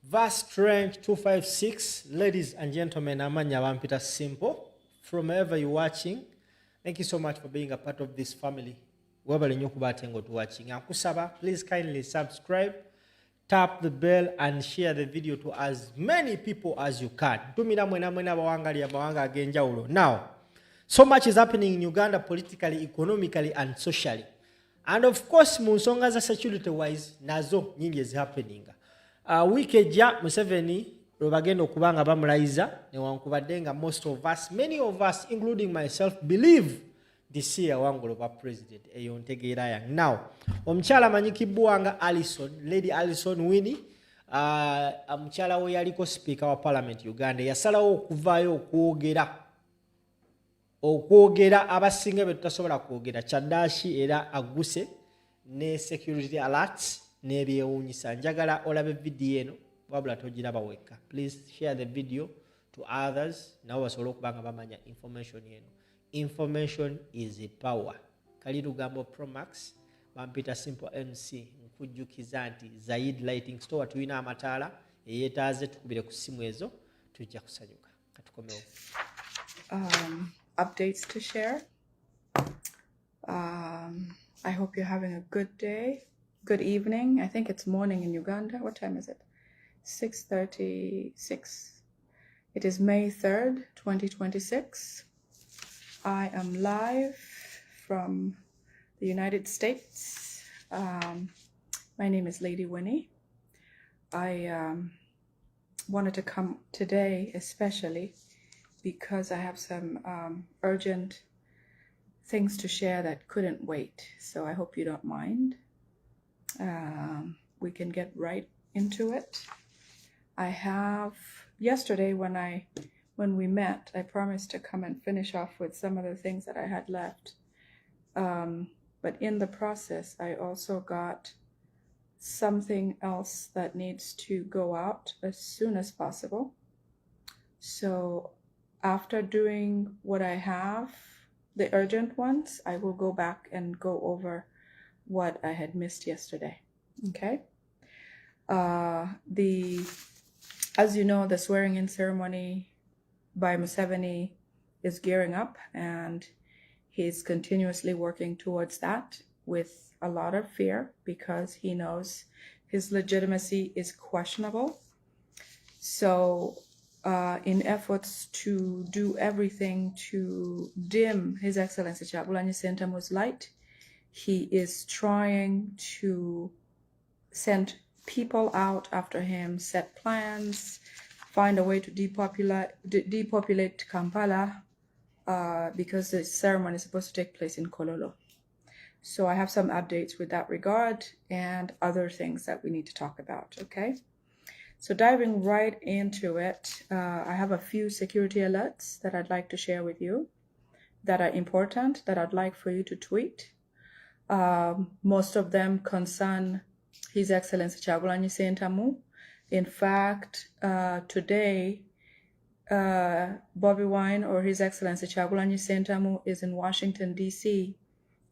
Vast Range 256, ladies and gentlemen, amanya bampita simple. From wherever you're watching, thank you so much for being a part of this family. Wherever you're watching, Akusaba, please kindly subscribe, tap the bell, and share the video to as many people as you can. Now, so much is happening in Uganda politically, economically, and socially. And of course, Musonga security wise, nazo nyingi is happening. Wiki ejja Museveni lwebagenda okuba nga bamulayiza newankubadde nga most of us, many of us including myself, believe this year wangu lwa president eyo ntegeera yange. Now omukyala amanyikibwa nga Alisson, Lady Alisson Winnie, omukyala we yaliko speaker wa parliament Uganda, yasalawo okuvaayo okwogera abasinga be tutasobola kwogera kyaddaaki era agguse ne security alerts n'ebyewuunyisa. Njagala olabe video eno wabula togiraba wekka. Please share the video to others nabo basobole okuba nga bamanya information eno. Information is a power. Kali Lugambo Pro Max bampita Simple MC nkujjukiza nti Zaid Lighting Store tulina amataala eyeetaaze tukubire ku simu ezo tujja kusanyuka. Katukomewo. Updates to share. I hope you're having a good day, good evening. I think it's morning in Uganda. What time is it? 6:36. It is May 3rd, 2026. I am live from the United States. My name is Lady Winnie. I wanted to come today especially because I have some urgent things to share that couldn't wait. So I hope you don't mind. We can get right into it. I have, yesterday when we met, I promised to come and finish off with some of the things that I had left. But in the process, I also got something else that needs to go out as soon as possible. So after doing what I have, the urgent ones, I will go back and go over what I had missed yesterday. Okay? As you know, the swearing-in ceremony by Museveni is gearing up, and he's continuously working towards that with a lot of fear because he knows his legitimacy is questionable. So in efforts to do everything to dim His Excellency Kyagulanyi Ssentamu's light, he is trying to send people out after him, set plans, find a way to depopulate Kampala because the ceremony is supposed to take place in Kuluno. So I have some updates with that regard and other things that we need to talk about, okay? So diving right into it, I have a few security alerts that I'd like to share with you that are important, that I'd like for you to tweet. Most of them concern His Excellency Kyagulanyi Ssentamu. In fact, today, Bobi Wine, or His Excellency Kyagulanyi Ssentamu, is in Washington, D.C.,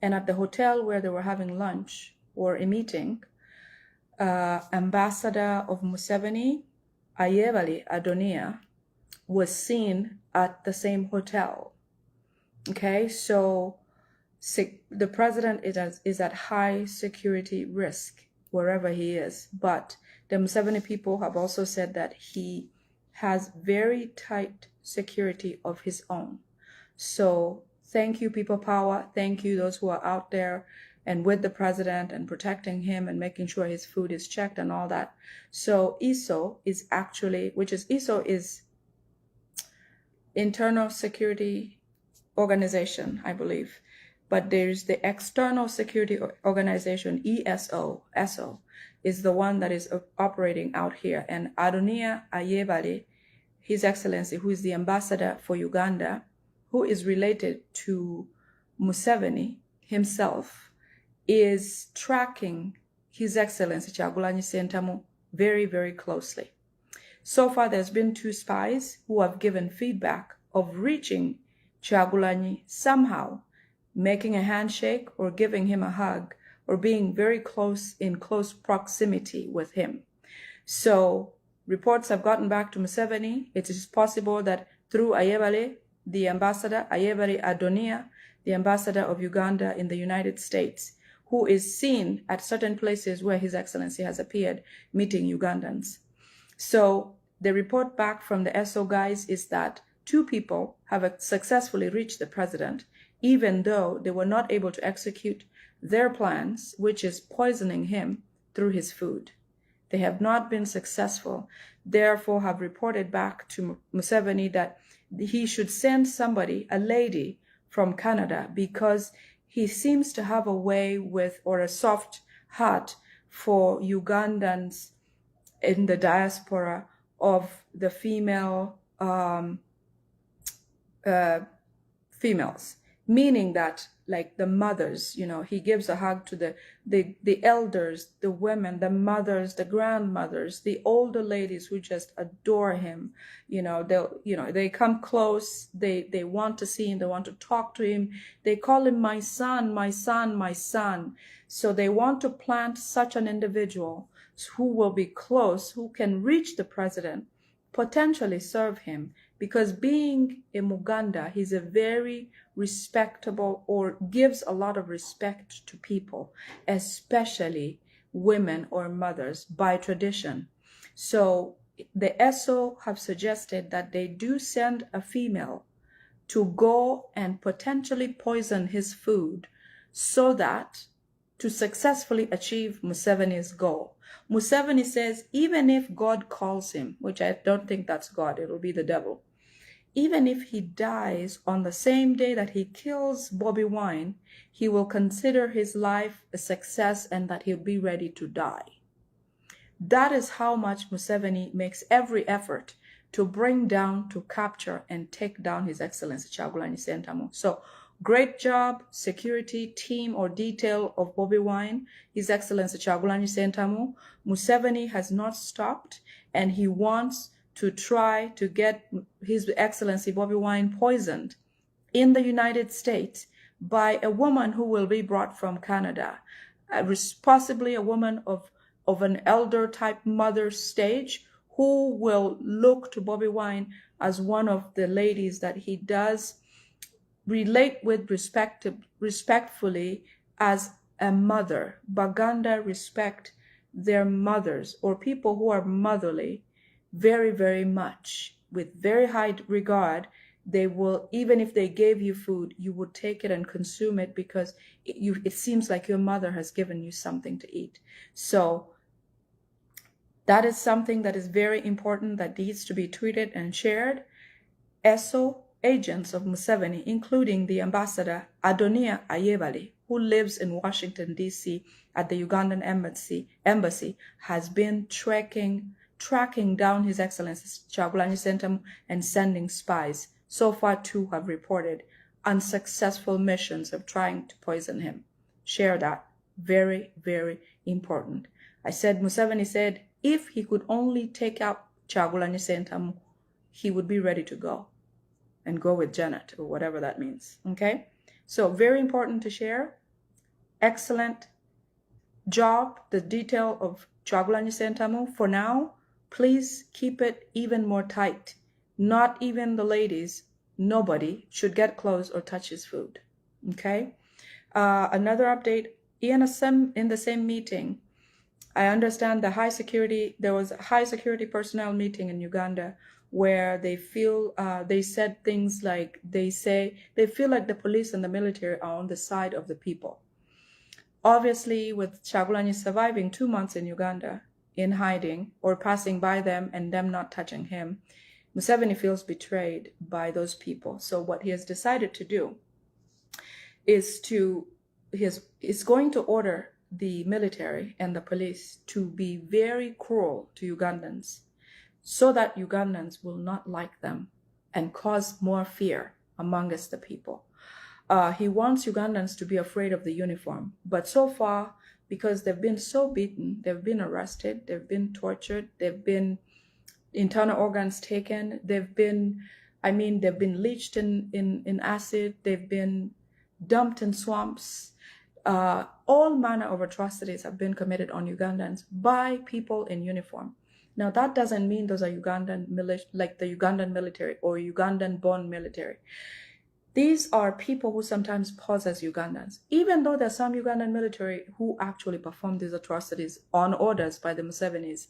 and at the hotel where they were having lunch or a meeting, Ambassador of Museveni, Ayebali Adonia, was seen at the same hotel. Okay, so the president is at high security risk wherever he is, but the Museveni people have also said that he has very tight security of his own. So thank you, people power. Thank you, those who are out there and with the president and protecting him and making sure his food is checked and all that. So ISO is actually, ISO is Internal Security Organization, I believe. But there's the External Security Organization, ESO, is the one that is operating out here. And Adonia Ayebali, His Excellency, who is the ambassador for Uganda, who is related to Museveni himself, is tracking His Excellency Kyagulanyi Ssentamu very, very closely. So far, there's been 2 spies who have given feedback of reaching Kyagulanyi somehow, making a handshake or giving him a hug or being very close, in close proximity with him. So Reports have gotten back to Museveni. It is possible that through Ayebare, the ambassador, Ayebare Adonia, the ambassador of Uganda in the United States, who is seen at certain places where His Excellency has appeared, meeting Ugandans. So the report back from the SO guys is that 2 people have successfully reached the president, even though they were not able to execute their plans, which is poisoning him through his food. They have not been successful, therefore have reported back to Museveni that he should send somebody, a lady from Canada, because he seems to have a way with, or a soft heart for Ugandans in the diaspora of the females, meaning that like the mothers, you know, he gives a hug to the elders, the women, the mothers, the grandmothers, the older ladies who just adore him. You know, they come close, they want to see him, they want to talk to him. They call him my son, my son, my son. So they want to plant such an individual who will be close, who can reach the president, potentially serve him, because being in Muganda, he's a very respectable, or gives a lot of respect to people, especially women or mothers by tradition. So the SO have suggested that they do send a female to go and potentially poison his food so that to successfully achieve Museveni's goal. Museveni says even if God calls him, which I don't think that's God, it'll be the devil, even if he dies on the same day that he kills Bobi Wine, he will consider his life a success and that he'll be ready to die. That is how much Museveni makes every effort to bring down, to capture, and take down His Excellency Kyagulanyi Ssentamu. So, great job, security team or detail of Bobi Wine, His Excellency Kyagulanyi Ssentamu. Museveni has not stopped, and he wants to try to get His Excellency Bobi Wine poisoned in the United States by a woman who will be brought from Canada, possibly a woman of an elder type mother stage, who will look to Bobi Wine as one of the ladies that he does relate with respectfully as a mother. Baganda respect their mothers or people who are motherly very, very much, with very high regard. They will, even if they gave you food, you would take it and consume it because it seems like your mother has given you something to eat. So that is something that is very important that needs to be tweeted and shared. ESO agents of Museveni, including the ambassador Adonia Ayebare, who lives in Washington, D.C. at the Ugandan embassy, has been tracking down His Excellency Kyagulanyi Ssentamu and sending spies. So far, 2 have reported unsuccessful missions of trying to poison him. Share that. Very, very important. I said, Museveni said, if he could only take out Kyagulanyi Ssentamu, he would be ready to go and go with Janet or whatever that means. Okay? So very important to share. Excellent job, the detail of Kyagulanyi Ssentamu. For now, please keep it even more tight. Not even the ladies, nobody should get close or touch his food. Okay? Another update, in the same meeting, I understand there was a high security personnel meeting in Uganda where they said things like, they feel like the police and the military are on the side of the people. Obviously, with Kyagulanyi surviving 2 months in Uganda in hiding or passing by them and them not touching him, Museveni feels betrayed by those people. So what he has decided to do is going to order the military and the police to be very cruel to Ugandans so that Ugandans will not like them and cause more fear amongst the people. He wants Ugandans to be afraid of the uniform. But so far, because they've been so beaten, they've been arrested, they've been tortured, they've been internal organs taken, they've been leached in acid, they've been dumped in swamps. All manner of atrocities have been committed on Ugandans by people in uniform. Now, that doesn't mean those are Ugandan like the Ugandan military or Ugandan-born military. These are people who sometimes pose as Ugandans, even though there's some Ugandan military who actually perform these atrocities on orders by the Musevenis.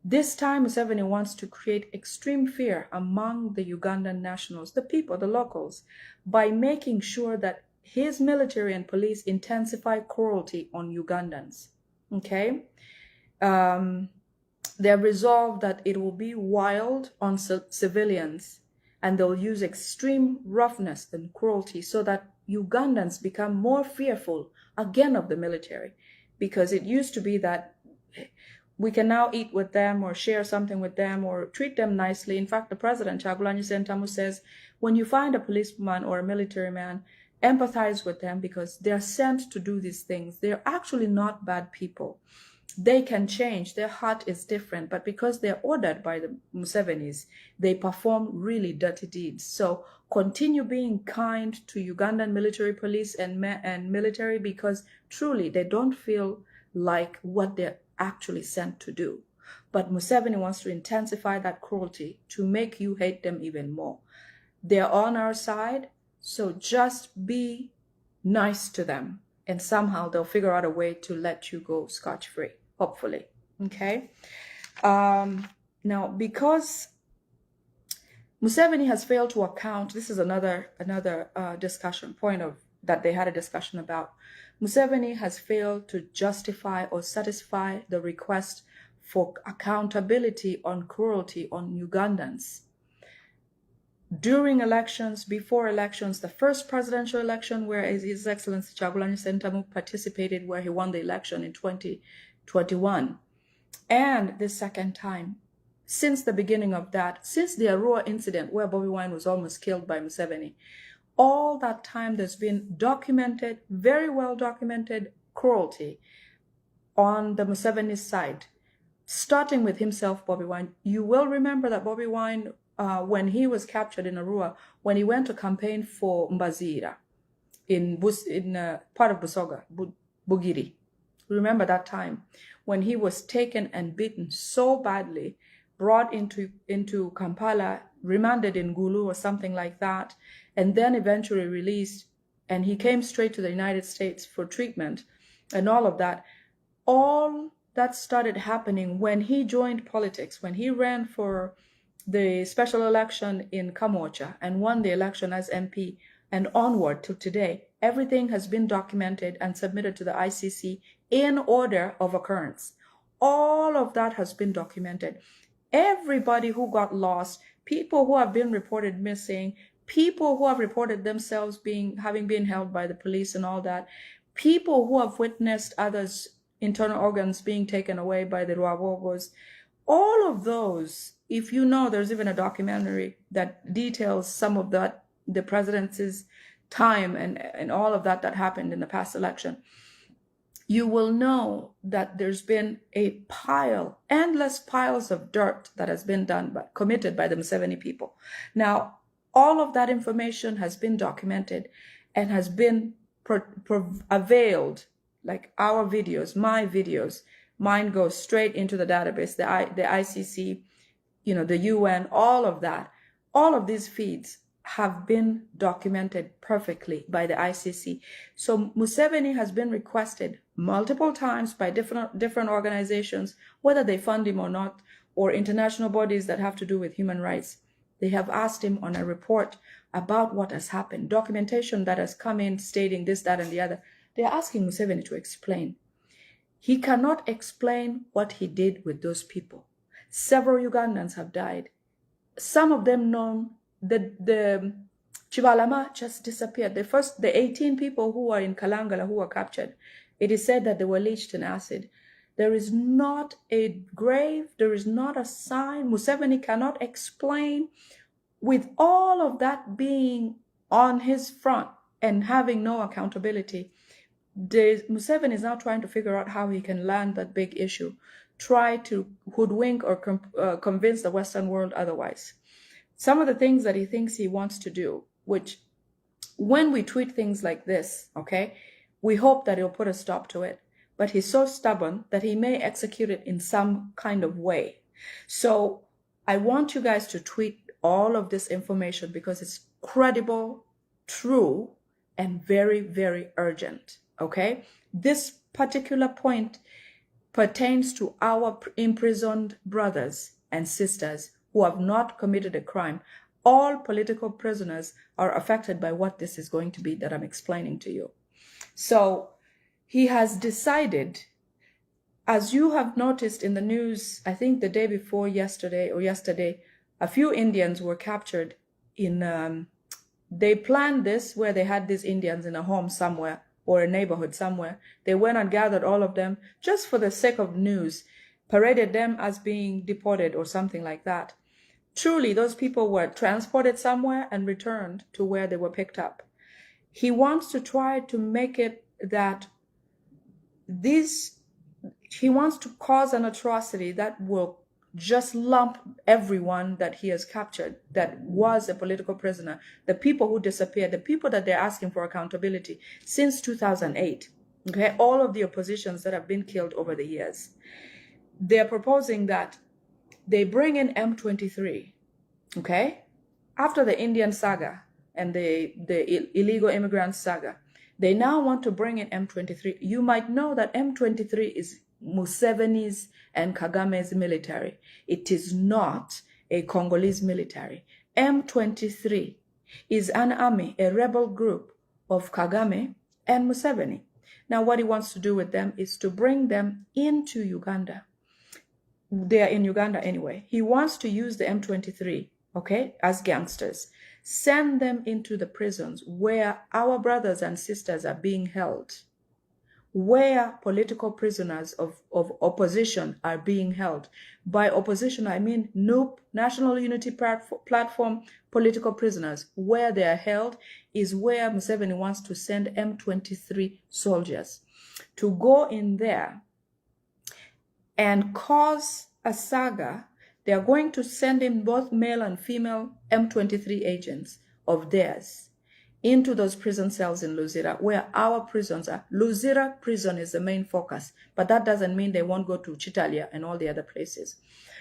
This time, Museveni wants to create extreme fear among the Ugandan nationals, the people, the locals, by making sure that his military and police intensify cruelty on Ugandans. Okay? They're resolved that it will be wild on civilians, and they'll use extreme roughness and cruelty so that Ugandans become more fearful again of the military. Because it used to be that we can now eat with them or share something with them or treat them nicely. In fact, the president, Kyagulanyi Ssentamu, says, when you find a policeman or a military man, empathize with them because they're sent to do these things. They're actually not bad people. They can change. Their heart is different. But because they're ordered by the Musevenis, they perform really dirty deeds. So continue being kind to Ugandan military police and military, because truly they don't feel like what they're actually sent to do. But Museveni wants to intensify that cruelty to make you hate them even more. They're on our side, so just be nice to them, and somehow they'll figure out a way to let you go scotch-free, hopefully. Okay? Now, because Museveni has failed to account, this is another discussion point of that they had a discussion about. Museveni has failed to justify or satisfy the request for accountability on cruelty on Ugandans. During elections, before elections, the first presidential election where His Excellency Kyagulanyi Ssentamu participated, where he won the election in 2021, and the second time, since the beginning of that, since the Arua incident where Bobi Wine was almost killed by Museveni, all that time there's been documented, very well documented cruelty on the Museveni side, starting with himself, Bobi Wine. You will remember that Bobi Wine, when he was captured in Arua, when he went to campaign for Mbazira in part of Busoga, Bugiri. Remember that time when he was taken and beaten so badly, brought into Kampala, remanded in Gulu or something like that, and then eventually released, and he came straight to the United States for treatment and all of that. All that started happening when he joined politics, when he ran for the special election in Kamocha and won the election as MP, and onward to today. Everything has been documented and submitted to the ICC in order of occurrence. All of that has been documented. Everybody who got lost, people who have been reported missing, people who have reported themselves having been held by the police and all that, people who have witnessed others' internal organs being taken away by the Rwabogos, all of those, if you know, there's even a documentary that details some of that, the president's time and all of that happened in the past election. You will know that there's been a endless piles of dirt that has been committed by the Museveni people. Now, all of that information has been documented and has been availed, like our videos, my videos. Mine goes straight into the database, the ICC, the UN, all of that. All of these feeds have been documented perfectly by the ICC. So Museveni has been requested multiple times by different organizations, whether they fund him or not, or international bodies that have to do with human rights. They have asked him on a report about what has happened, documentation that has come in stating this, that, and the other. They're asking Museveni to explain. He cannot explain what he did with those people. Several Ugandans have died. Some of them known. The Chibalama just disappeared. The 18 people who are in Kalangala who were captured, it is said that they were leached in acid. There is not a grave, there is not a sign. Museveni cannot explain, with all of that being on his front and having no accountability. Museveni is now trying to figure out how he can land that big issue, try to hoodwink or convince the Western world otherwise. Some of the things that he thinks he wants to do, which when we tweet things like this, okay, we hope that it'll put a stop to it. but he's so stubborn that he may execute it in some kind of way. So I want you guys to tweet all of this information because it's credible, true, and very, very urgent, okay? This particular point pertains to our imprisoned brothers and sisters who have not committed a crime. All political prisoners are affected by what this is going to be that I'm explaining to you. So he has decided, as you have noticed in the news, I think the day before yesterday, a few Indians were captured in, they planned this where they had these Indians in a home somewhere or a neighborhood somewhere. They went and gathered all of them just for the sake of news, paraded them as being deported or something like that. Truly, those people were transported somewhere and returned to where they were picked up. He wants to try to make it that he wants to cause an atrocity that will just lump everyone that he has captured that was a political prisoner, the people who disappeared, the people that they're asking for accountability since 2008, okay, all of the oppositions that have been killed over the years. They're proposing that they bring in M23, okay, after the Indian saga and the illegal immigrant saga. They now want to bring in M23. You might know that M23 is Museveni's and Kagame's military. It is not a Congolese military. M23 is an army, a rebel group of Kagame and Museveni. Now, what he wants to do with them is to bring them into Uganda. They are in Uganda anyway. He wants to use the M23, okay, as gangsters. Send them into the prisons where our brothers and sisters are being held, where political prisoners of opposition are being held. By opposition, I mean NUP, National Unity Platform political prisoners. Where they are held is where Museveni wants to send M23 soldiers to go in there and cause a saga. They are going to send in both male and female M23 agents of theirs into those prison cells in Luzira, where our prisons are. Luzira prison is the main focus, but that doesn't mean they won't go to Chitalia and all the other places.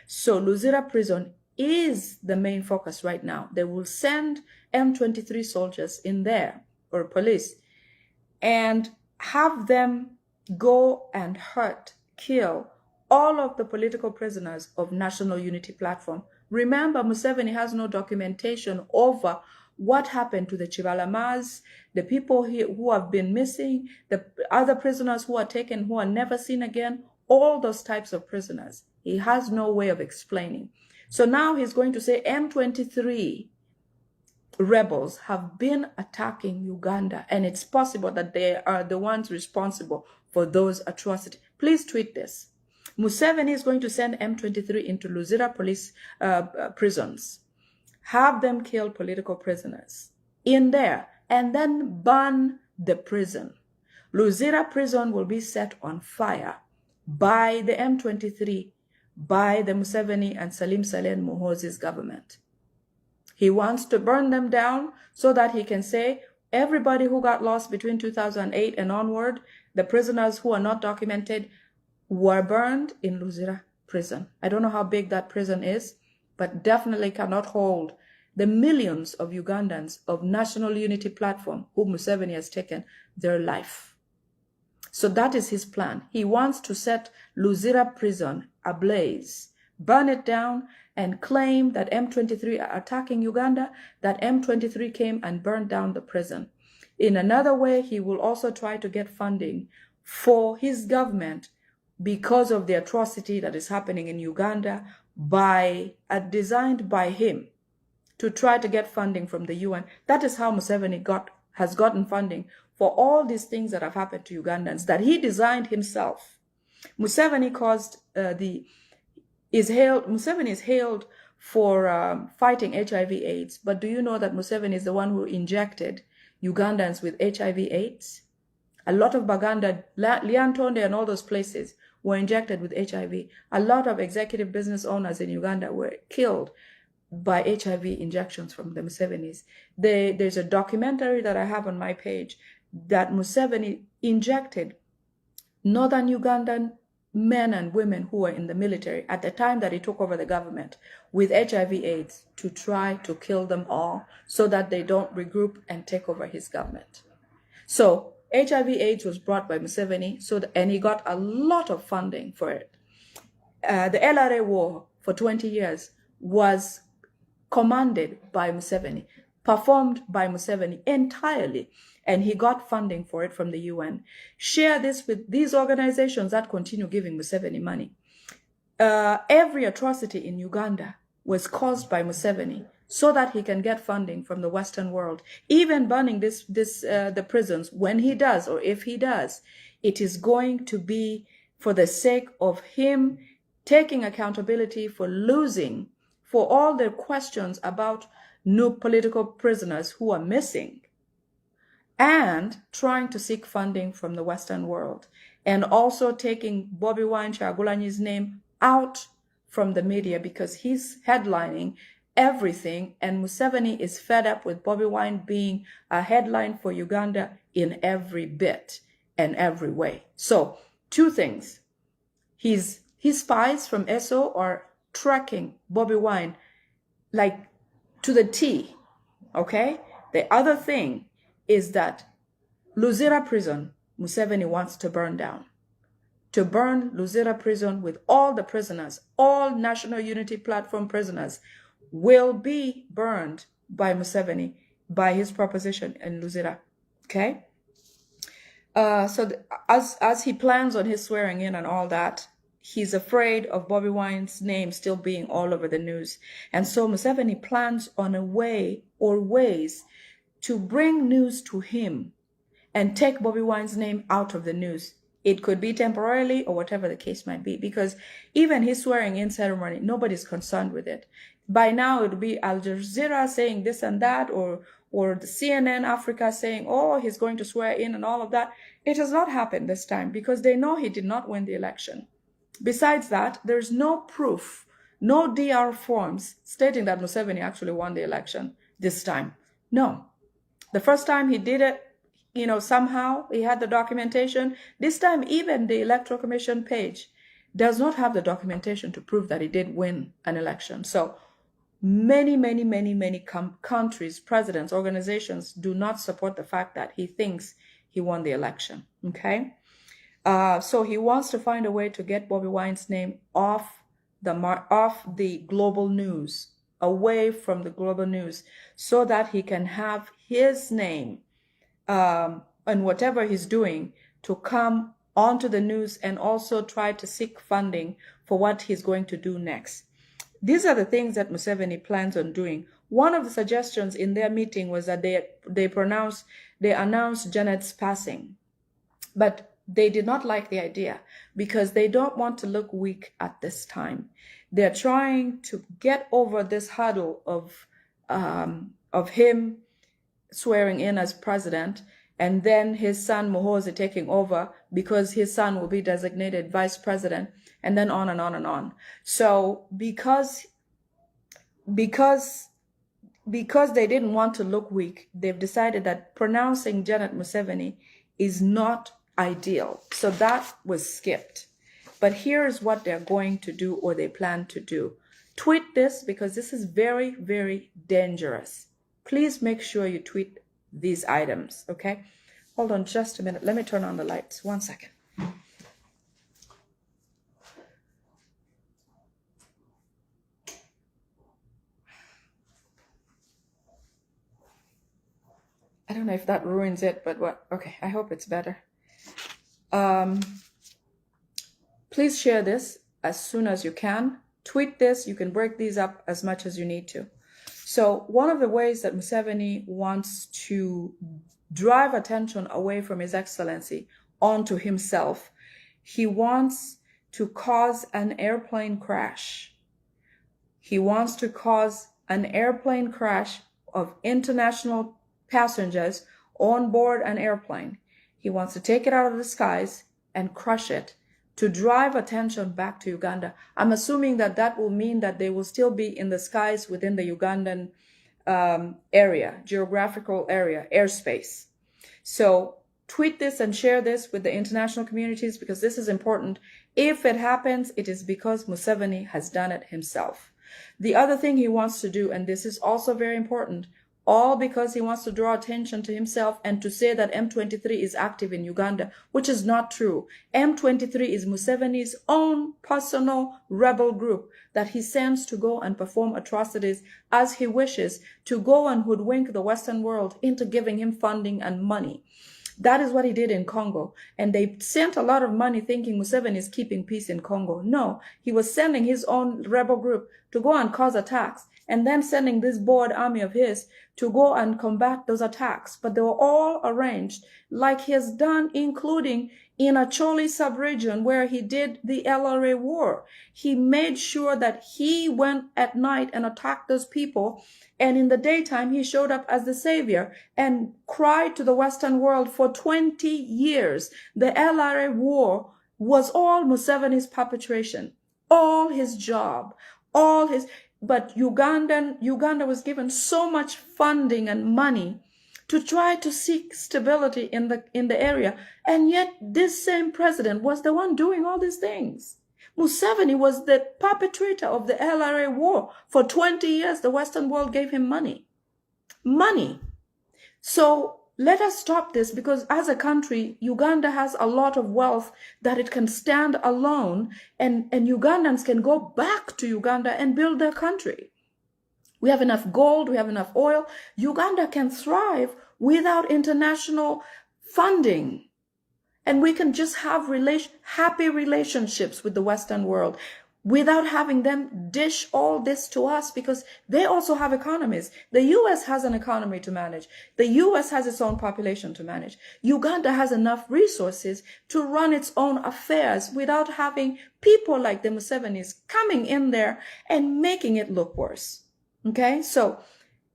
So Luzira prison is the main focus right now. They will send M23 soldiers in there, or police, and have them go and hurt, kill all of the political prisoners of National Unity Platform. Remember, Museveni has no documentation over what happened to the Chivalamas, the people who have been missing, the other prisoners who are taken, who are never seen again, all those types of prisoners. He has no way of explaining. So now he's going to say M23 rebels have been attacking Uganda, and it's possible that they are the ones responsible for those atrocities. Please tweet this. Museveni is going to send M23 into Luzira police prisons, have them kill political prisoners in there, and then burn the prison. Luzira prison will be set on fire by the M23, by the Museveni and Salim Saleh and Muhoozi's government. He wants to burn them down so that he can say, everybody who got lost between 2008 and onward, the prisoners who are not documented, were burned in Luzira prison. I don't know how big that prison is, but definitely cannot hold the millions of Ugandans of National Unity Platform who Museveni has taken their life. So that is his plan. He wants to set Luzira prison ablaze, burn it down, and claim that M23 are attacking Uganda, that M23 came and burned down the prison. In another way, he will also try to get funding for his government because of the atrocity that is happening in Uganda designed by him to try to get funding from the UN. That is how Museveni has gotten funding for all these things that have happened to Ugandans that he designed himself. Museveni is hailed for fighting HIV/AIDS, but do you know that Museveni is the one who injected Ugandans with HIV/AIDS? A lot of Baganda, Liantonde and all those places were injected with HIV. A lot of executive business owners in Uganda were killed by HIV injections from the Musevenis. There's a documentary that I have on my page that Museveni injected northern Ugandan men and women who were in the military at the time that he took over the government with HIV/AIDS to try to kill them all so that they don't regroup and take over his government. So HIV/AIDS was brought by Museveni, and he got a lot of funding for it. The LRA war for 20 years was commanded by Museveni, performed by Museveni entirely, and he got funding for it from the UN. Share this with these organizations that continue giving Museveni money. Every atrocity in Uganda was caused by Museveni so that he can get funding from the Western world. Even burning the prisons, when he does, or if he does, it is going to be for the sake of him taking accountability for losing, for all the questions about new political prisoners who are missing, and trying to seek funding from the Western world, and also taking Bobi Wine Kyagulanyi's name out from the media because he's headlining everything, and Museveni is fed up with Bobi Wine being a headline for Uganda in every bit and every way. So, two things. His spies from ESO are tracking Bobi Wine like to the T, okay? The other thing is that Luzira prison, Museveni wants to burn down. To burn Luzira prison with all the prisoners, all National Unity Platform prisoners will be burned by Museveni by his proposition in Luzira, okay? As he plans on his swearing in and all that, he's afraid of Bobi Wine's name still being all over the news. And so Museveni plans on a way or ways to bring news to him and take Bobi Wine's name out of the news. It could be temporarily or whatever the case might be, because even his swearing in ceremony, nobody's concerned with it. By now, it would be Al Jazeera saying this and that, or the CNN Africa saying, oh, he's going to swear in and all of that. It has not happened this time because they know he did not win the election. Besides that, there's no proof, no DR forms stating that Museveni actually won the election this time. No. The first time he did it, somehow he had the documentation. This time, even the Electoral Commission page does not have the documentation to prove that he did win an election. So many countries, presidents, organizations do not support the fact that he thinks he won the election, okay? So he wants to find a way to get Bobi Wine's name off the global news, away from the global news, so that he can have his name and whatever he's doing to come onto the news, and also try to seek funding for what he's going to do next. These are the things that Museveni plans on doing. One of the suggestions in their meeting was that they announced Janet's passing, but they did not like the idea because they don't want to look weak at this time. They're trying to get over this hurdle of him swearing in as president, and then his son Muhoozi taking over because his son will be designated vice president, and then on and on and on. So because they didn't want to look weak, they've decided that pronouncing Janet Museveni is not ideal. So that was skipped. But here's what they're going to do, or they plan to do. Tweet this, because this is very, very dangerous. Please make sure you tweet these items, okay? Hold on just a minute. Let me turn on the lights. 1 second. I don't know if that ruins it, but what? Okay, I hope it's better. Please share this as soon as you can. Tweet this. You can break these up as much as you need to. So one of the ways that Museveni wants to drive attention away from His Excellency onto himself, he wants to cause an airplane crash. He wants to cause an airplane crash of international passengers on board an airplane. He wants to take it out of the skies and crush it to drive attention back to Uganda. I'm assuming that that will mean that they will still be in the skies within the Ugandan area, geographical area, airspace. So tweet this and share this with the international communities, because this is important. If it happens, it is because Museveni has done it himself. The other thing he wants to do, and this is also very important, all because he wants to draw attention to himself and to say that M23 is active in Uganda, which is not true. M23 is Museveni's own personal rebel group that he sends to go and perform atrocities as he wishes, to go and hoodwink the Western world into giving him funding and money. That is what he did in Congo. And they sent a lot of money thinking Museveni is keeping peace in Congo. No, he was sending his own rebel group to go and cause attacks, and then sending this board army of his to go and combat those attacks. But they were all arranged like he has done, including in Acholi sub-region where he did the LRA war. He made sure that he went at night and attacked those people, and in the daytime he showed up as the savior and cried to the Western world for 20 years. The LRA war was all Museveni's perpetration, all his job, all his... But Uganda was given so much funding and money to try to seek stability in the area. And yet this same president was the one doing all these things. Museveni was the perpetrator of the LRA war. For 20 years, the Western world gave him money. Money. So let us stop this, because as a country, Uganda has a lot of wealth that it can stand alone, and Ugandans can go back to Uganda and build their country. We have enough gold, we have enough oil. Uganda can thrive without international funding. And we can just have happy relationships with the Western world without having them dish all this to us, because they also have economies. The US has an economy to manage. The US has its own population to manage. Uganda has enough resources to run its own affairs without having people like the Musevenis coming in there and making it look worse. Okay, so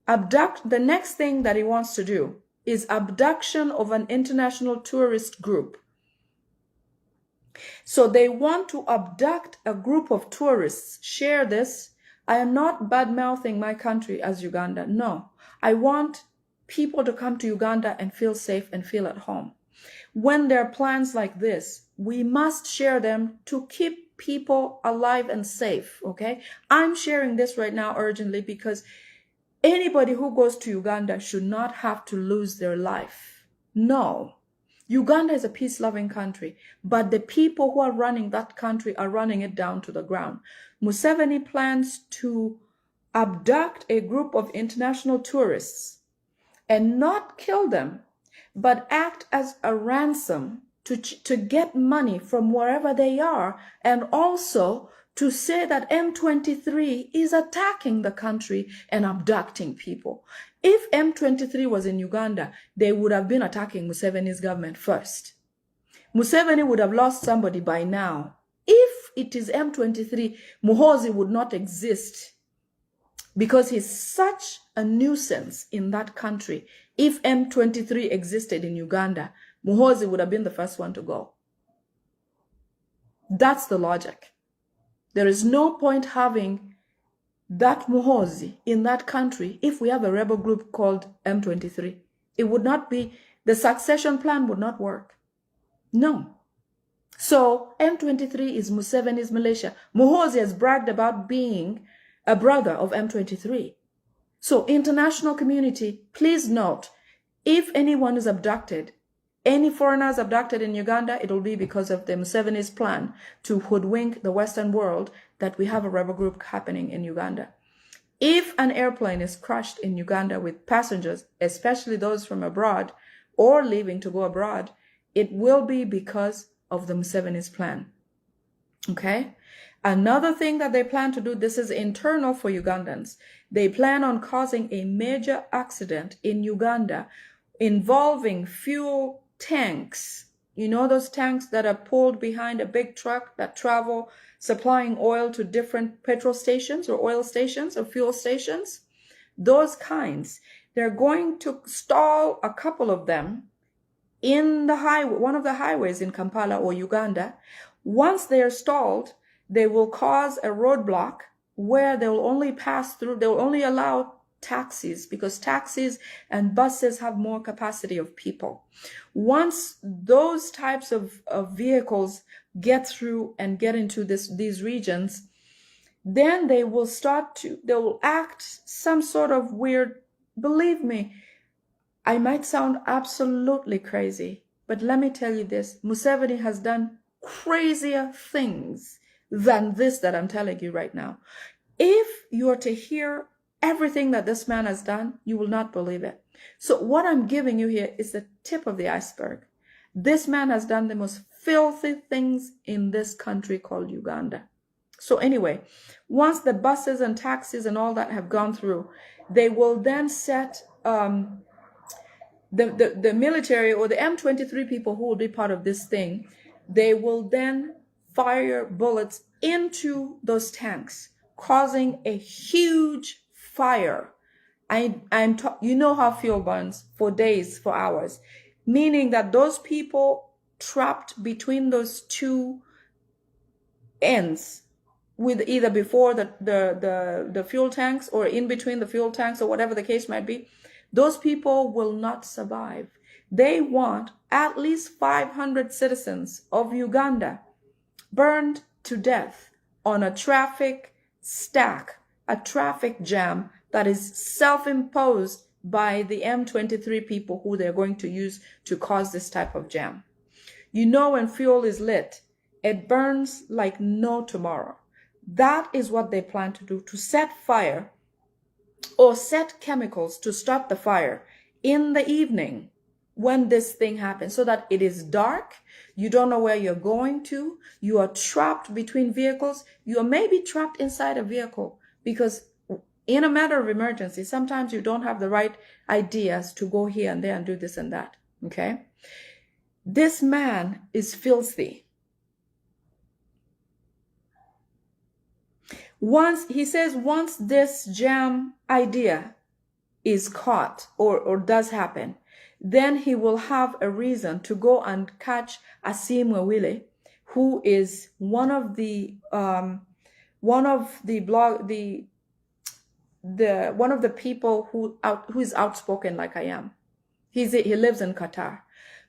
the next thing that he wants to do is abduction of an international tourist group. So they want to abduct a group of tourists. Share this. I am not bad-mouthing my country as Uganda. No, I want people to come to Uganda and feel safe and feel at home. When there are plans like this, we must share them to keep people alive and safe, okay? I'm sharing this right now urgently because anybody who goes to Uganda should not have to lose their life. No. Uganda is a peace-loving country, but the people who are running that country are running it down to the ground. Museveni plans to abduct a group of international tourists and not kill them, but act as a ransom to get money from wherever they are, and also to say that M23 is attacking the country and abducting people. If M23 was in Uganda, they would have been attacking Museveni's government first. Museveni would have lost somebody by now. If it is M23, Muhoozi would not exist, because he's such a nuisance in that country. If M23 existed in Uganda, Muhoozi would have been the first one to go. That's the logic. There is no point having that Muhoozi in that country if we have a rebel group called M23. It would not be, the succession plan would not work. No. So M23 is Museveni's militia. Muhoozi has bragged about being a brother of M23. So international community, please note, if anyone is abducted, any foreigners abducted in Uganda, it will be because of the Museveni's plan to hoodwink the Western world that we have a rebel group happening in Uganda. If an airplane is crashed in Uganda with passengers, especially those from abroad or leaving to go abroad, it will be because of the Museveni's plan. Okay? Another thing that they plan to do, this is internal for Ugandans. They plan on causing a major accident in Uganda involving fuel tanks. You know those tanks that are pulled behind a big truck that travel supplying oil to different petrol stations or oil stations or fuel stations? Those kinds. They're going to stall a couple of them in the highway, one of the highways in Kampala or Uganda. Once they are stalled, they will cause a roadblock where they will only pass through, they will only allow taxis, because taxis and buses have more capacity of people. Once those types of vehicles get through and get into these regions, then they will act some sort of weird, believe me, I might sound absolutely crazy, but let me tell you this, Museveni has done crazier things than this that I'm telling you right now. If you are to hear everything that this man has done, you will not believe it. So what I'm giving you here is the tip of the iceberg. This man has done the most filthy things in this country called Uganda. So anyway, once the buses and taxis and all that have gone through, they will then set the military or the M23 people who will be part of this thing, they will then fire bullets into those tanks, causing a huge fire. You know how fuel burns for days, for hours, meaning that those people trapped between those two ends, with either before the fuel tanks or in between the fuel tanks or whatever the case might be, those people will not survive. They want at least 500 citizens of Uganda burned to death on a traffic stack, a traffic jam that is self-imposed by the M23 people who they're going to use to cause this type of jam. You know, when fuel is lit, it burns like no tomorrow. That is what they plan to do, to set fire or set chemicals to start the fire in the evening when this thing happens, so that it is dark, you don't know where you're going to, you are trapped between vehicles, you are maybe trapped inside a vehicle, because in a matter of emergency, sometimes you don't have the right ideas to go here and there and do this and that, okay? This man is filthy. Once this jam idea is caught or does happen, then he will have a reason to go and catch Asimwe, who is one of the people who is outspoken like I am. He lives in Qatar.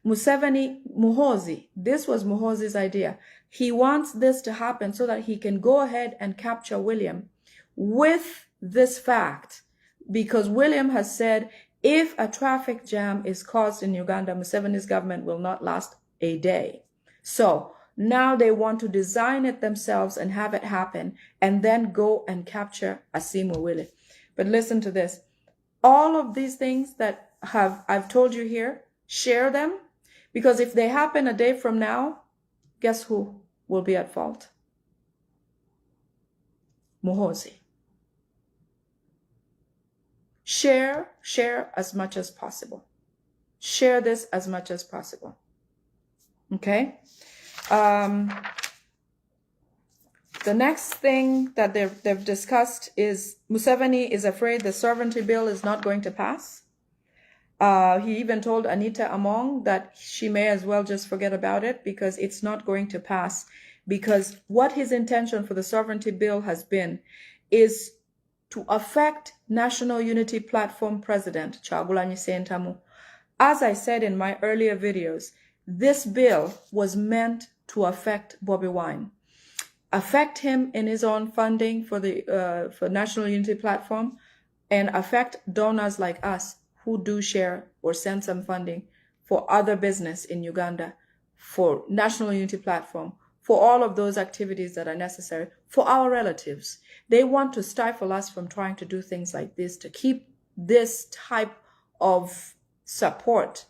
Muhoozi, this was Muhoozi's idea. He wants this to happen so that he can go ahead and capture William with this fact, because William has said if a traffic jam is caused in Uganda, Museveni's government will not last a day. So now they want to design it themselves and have it happen and then go and capture Asimwe. But listen to this. All of these things that I've told you here, share them, because if they happen a day from now, guess who will be at fault? Muhoozi. Share as much as possible. Share this as much as possible. Okay? The next thing that they've discussed is Museveni is afraid the sovereignty bill is not going to pass. He even told Anita Among that she may as well just forget about it because it's not going to pass. Because what his intention for the sovereignty bill has been is to affect National Unity Platform President Kyagulanyi Ssentamu. As I said in my earlier videos, this bill was meant to affect Bobi Wine, affect him in his own funding for the National Unity Platform, and affect donors like us who do share or send some funding for other business in Uganda, for National Unity Platform, for all of those activities that are necessary, for our relatives. They want to stifle us from trying to do things like this, to keep this type of support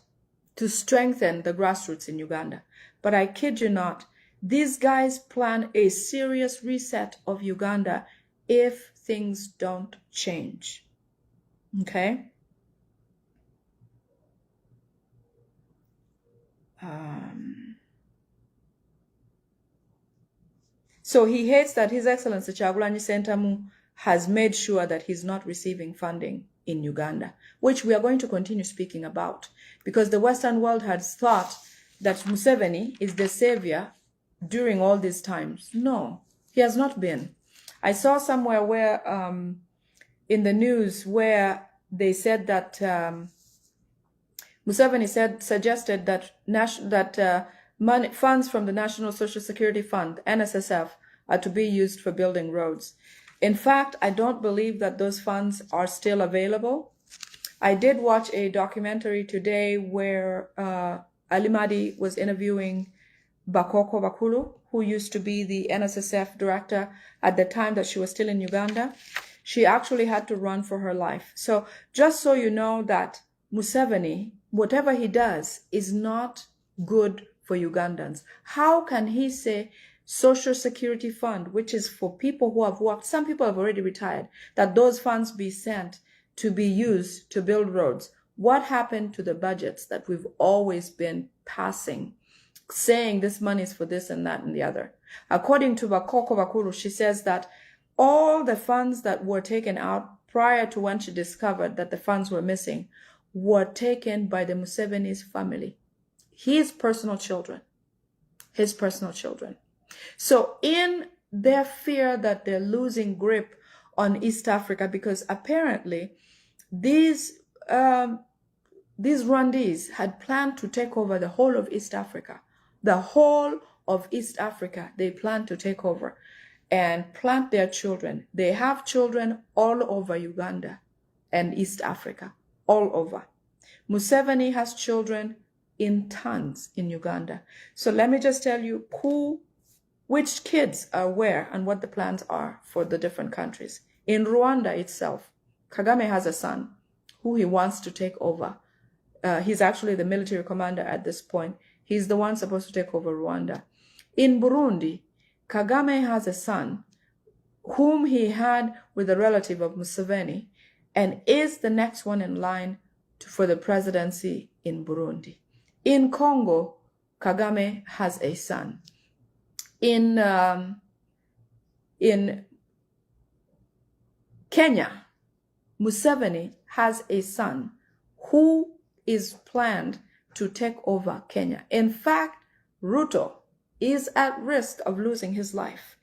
to strengthen the grassroots in Uganda. But I kid you not, these guys plan a serious reset of Uganda if things don't change. Okay? So he hates that His Excellency Kyagulanyi Ssentamu has made sure that he's not receiving funding in Uganda, which we are going to continue speaking about, because the Western world has thought that Museveni is the savior during all these times. No, he has not been. I saw somewhere where in the news where they said that Museveni suggested that funds from the National Social Security Fund, NSSF, are to be used for building roads. In fact, I don't believe that those funds are still available. I did watch a documentary today where Alimadi was interviewing Bakoko Bakulu, who used to be the NSSF director at the time that she was still in Uganda. She actually had to run for her life. So just so you know that Museveni, whatever he does, is not good for Ugandans. How can he say Social Security Fund, which is for people who have worked, some people have already retired, that those funds be sent to be used to build roads? What happened to the budgets that we've always been passing, saying this money is for this and that and the other? According to Bakoko Bakulu, she says that all the funds that were taken out prior to when she discovered that the funds were missing were taken by the Museveni's family, his personal children. So in their fear that they're losing grip on East Africa, because apparently these Rwandese had planned to take over the whole of East Africa. The whole of East Africa, they planned to take over and plant their children. They have children all over Uganda and East Africa, all over. Museveni has children in tons in Uganda. So let me just tell you which kids are where and what the plans are for the different countries. In Rwanda itself, Kagame has a son who he wants to take over. He's actually the military commander at this point. He's the one supposed to take over Rwanda. In Burundi, Kagame has a son whom he had with a relative of Museveni and is the next one in line for the presidency in Burundi. In Congo, Kagame has a son. In Kenya, Museveni has a son who is planned to take over Kenya. In fact, Ruto is at risk of losing his life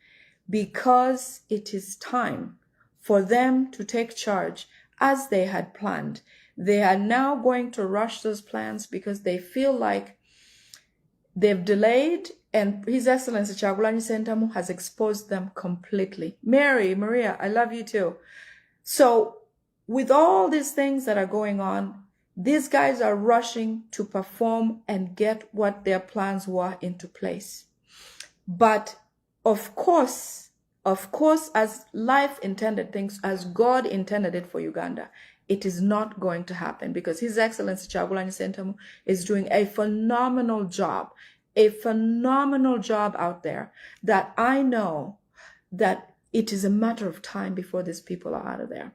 because it is time for them to take charge as they had planned. They are now going to rush those plans because they feel like they've delayed, and His Excellency Kyagulanyi Ssentamu has exposed them completely. Maria, I love you too. So with all these things that are going on, these guys are rushing to perform and get what their plans were into place. But of course, as life intended things, as God intended it for Uganda, it is not going to happen because His Excellency Kyagulanyi Ssentamu is doing a phenomenal job out there, that I know that it is a matter of time before these people are out of there.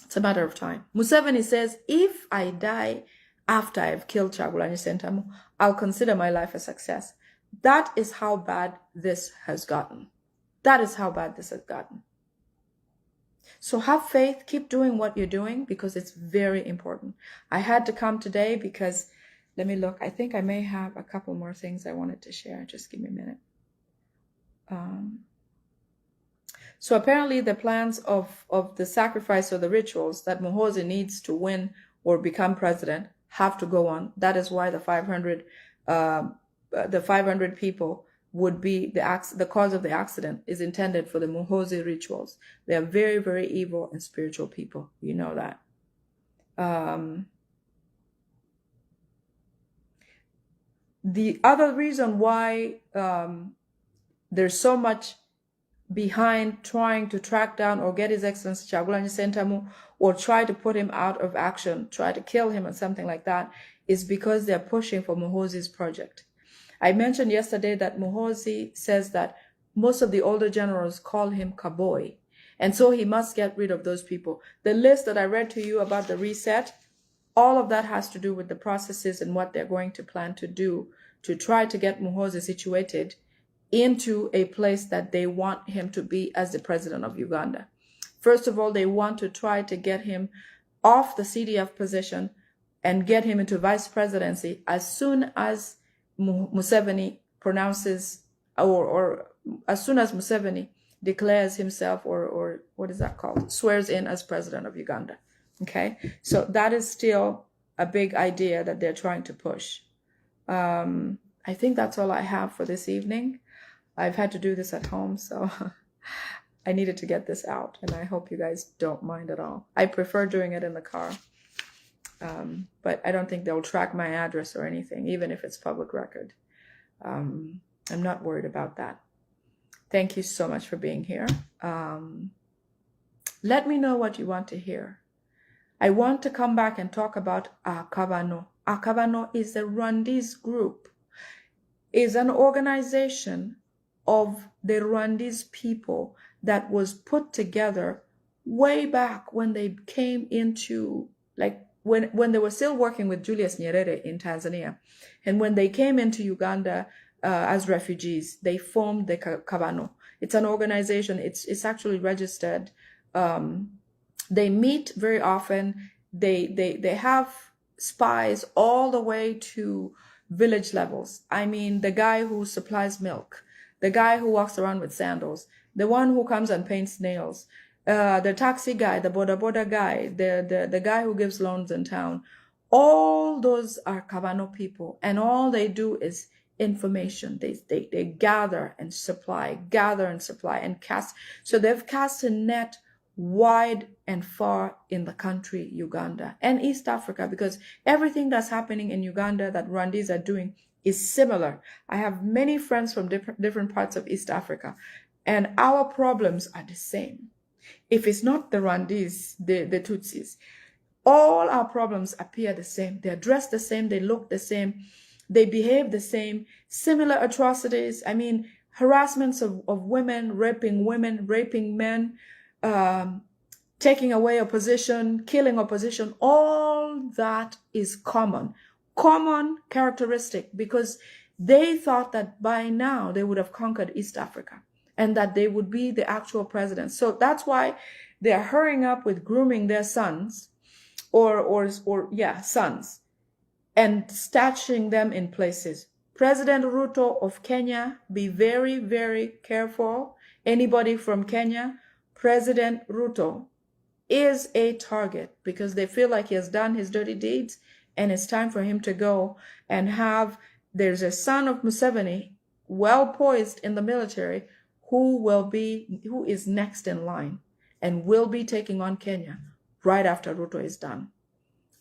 It's a matter of time. Museveni says, if I die after I've killed Kyagulanyi Ssentamu, I'll consider my life a success. That is how bad this has gotten. So have faith, keep doing what you're doing because it's very important. I had to come today because, let me look, I think I may have a couple more things I wanted to share. Just give me a minute. So apparently the plans of the sacrifice or the rituals that Muhoozi needs to win or become president have to go on. That is why the 500 people would be the cause of the accident is intended for the Muhoozi rituals. They are very, very evil and spiritual people. You know that. The other reason why there's so much behind trying to track down or get His Excellency Kyagulanyi Ssentamu or try to put him out of action, try to kill him or something like that, is because they're pushing for Muhoozi's project. I mentioned yesterday that Muhoozi says that most of the older generals call him Kaboy, and so he must get rid of those people. The list that I read to you about the reset, all of that has to do with the processes and what they're going to plan to do to try to get Muhoozi situated into a place that they want him to be as the president of Uganda. First of all, they want to try to get him off the CDF position and get him into vice presidency as soon as Museveni pronounces, or as soon as Museveni declares himself, or what is that called? Swears in as president of Uganda. Okay, so that is still a big idea that they're trying to push. I think that's all I have for this evening. I've had to do this at home, so I needed to get this out, and I hope you guys don't mind at all. I prefer doing it in the car, but I don't think they'll track my address or anything, even if it's public record. I'm not worried about that. Thank you so much for being here. Let me know what you want to hear. I want to come back and talk about Akabano. Akabano is a Rwandese group, is an organization of the Rwandese people that was put together way back when they came into, like, when they were still working with Julius Nyerere in Tanzania. And when they came into Uganda as refugees, they formed the Kabano. It's an organization. It's actually registered. They meet very often. They have spies all the way to village levels. I mean, the guy who supplies milk, the guy who walks around with sandals, the one who comes and paints nails, the taxi guy, the boda guy, the guy who gives loans in town. All those are Kabano people, and all they do is information. They gather and supply and cast. So they've cast a net wide and far in the country, Uganda and East Africa, because everything that's happening in Uganda that Rwandese are doing is similar. I have many friends from different parts of East Africa, and our problems are the same. If it's not the Rwandese, the Tutsis, all our problems appear the same. They're dressed the same. They look the same. They behave the same. Similar atrocities. I mean, harassments of women, raping men, taking away opposition, killing opposition. All that is common characteristic, because they thought that by now they would have conquered East Africa and that they would be the actual presidents. So that's why they're hurrying up with grooming their sons sons, and stashing them in places. President Ruto of Kenya, be very, very careful. Anybody from Kenya, President Ruto is a target, because they feel like he has done his dirty deeds and it's time for him to go and there's a son of Museveni, well poised in the military, who is next in line and will be taking on Kenya right after Ruto is done.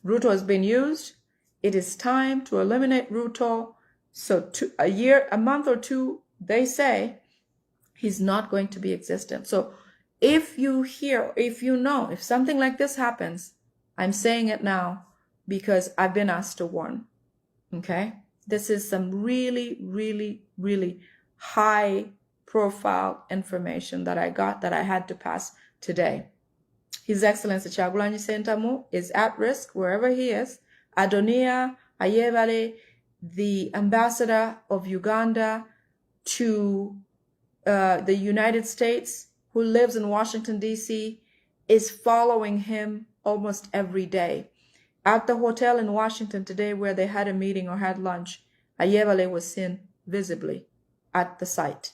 Ruto has been used. It is time to eliminate Ruto. So a month or two, they say he's not going to be existent. So if something like this happens, I'm saying it now because I've been asked to warn. Okay? This is some really, really, really high profile information that I got that I had to pass today. His Excellency Kyagulanyi Ssentamu is at risk wherever he is. Adonia Ayebare, the ambassador of Uganda to the United States, who lives in Washington, D.C., is following him almost every day. At the hotel in Washington today where they had a meeting or had lunch, Ayebare was seen visibly at the site.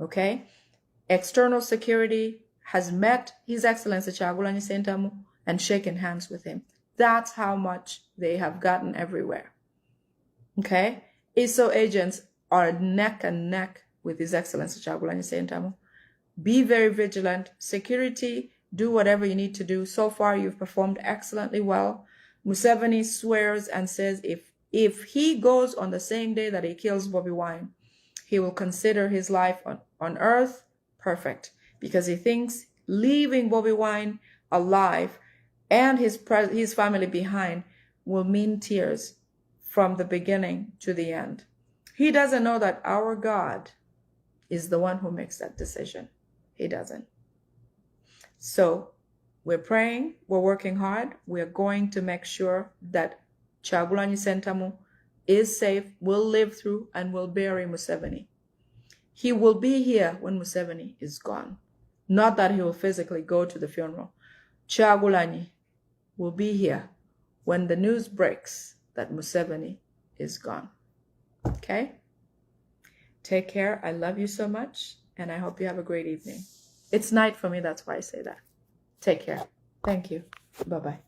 Okay? External security has met His Excellency Kyagulanyi Ssentamu and shaken hands with him. That's how much they have gotten everywhere. Okay? ISO agents are neck and neck with His Excellency Kyagulanyi Ssentamu. Be very vigilant. Security, do whatever you need to do. So far, you've performed excellently well. Museveni swears and says if he goes on the same day that he kills Bobi Wine, he will consider his life on earth perfect, because he thinks leaving Bobi Wine alive and his family behind will mean tears from the beginning to the end. He doesn't know that our God is the one who makes that decision. He doesn't. So we're praying, we're working hard. We're going to make sure that Kyagulanyi Ssentamu is safe, will live through, and will bury Museveni. He will be here when Museveni is gone. Not that he will physically go to the funeral. Kyagulanyi will be here when the news breaks that Museveni is gone. Okay? Take care. I love you so much, and I hope you have a great evening. It's night for me, that's why I say that. Take care. Thank you. Bye-bye.